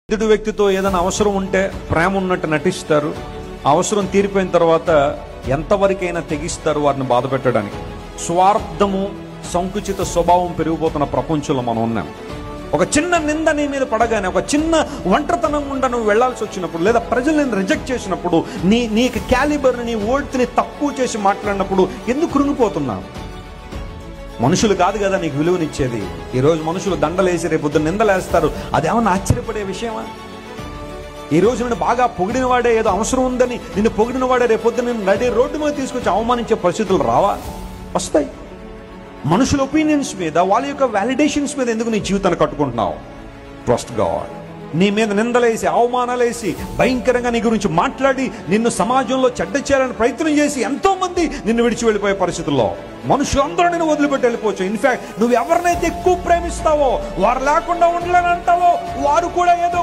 ఎదుటి వ్యక్తితో ఏదైనా అవసరం ఉంటే ప్రేమ ఉన్నట్టు నటిస్తారు. అవసరం తీరిపోయిన తర్వాత ఎంతవరకైనా తెగిస్తారు వారిని బాధ పెట్టడానికి. స్వార్థము, సంకుచిత స్వభావం పెరిగిపోతున్న ప్రపంచంలో మనం ఉన్నాం. ఒక చిన్న నింద నీ మీద పడగానే, ఒక చిన్న ఒంటరితనం గుండా నువ్వు వెళ్లాల్సి వచ్చినప్పుడు, లేదా ప్రజలు నేను రిజెక్ట్ చేసినప్పుడు, నీకు క్యాలిబర్ని, నీ ఓల్త్ని తక్కువ చేసి మాట్లాడినప్పుడు ఎందుకు కృంగిపోతున్నావు? మనుషులు కాదు కదా నీకు విలువనిచ్చేది. ఈరోజు మనుషులు దండలేసి రేపు నిందలేస్తారు. అదేమన్నా ఆశ్చర్యపడే విషయమా? ఈరోజు నిన్ను బాగా పొగిడిన వాడే, ఏదో అవసరం ఉందని నిన్ను పొగిడిన వాడే రేపొద్దు నిన్ను నడి రోడ్డు మీద తీసుకొచ్చి అవమానించే పరిస్థితులు రావా? వస్తాయి. మనుషుల ఒపీనియన్స్ మీద, వాళ్ళ యొక్క వ్యాలిడేషన్స్ మీద ఎందుకు నీ జీవితాన్ని కట్టుకుంటున్నావు? Trust God. నీ మీద నిందలేసి, అవమానాలేసి, భయంకరంగా నీ గురించి మాట్లాడి, నిన్ను సమాజంలో చెడ్డ చేయాలని ప్రయత్నం చేసి ఎంతో మంది నిన్ను విడిచి వెళ్ళిపోయే పరిస్థితుల్లో మనుషులందరూ నిన్ను వదిలిపెట్టి వెళ్ళిపోవచ్చు. ఇన్ఫాక్ట్ నువ్వు ఎవరినైతే ఎక్కువ ప్రేమిస్తావో, వారు లేకుండా ఉండలేనంటావో, వారు కూడా ఏదో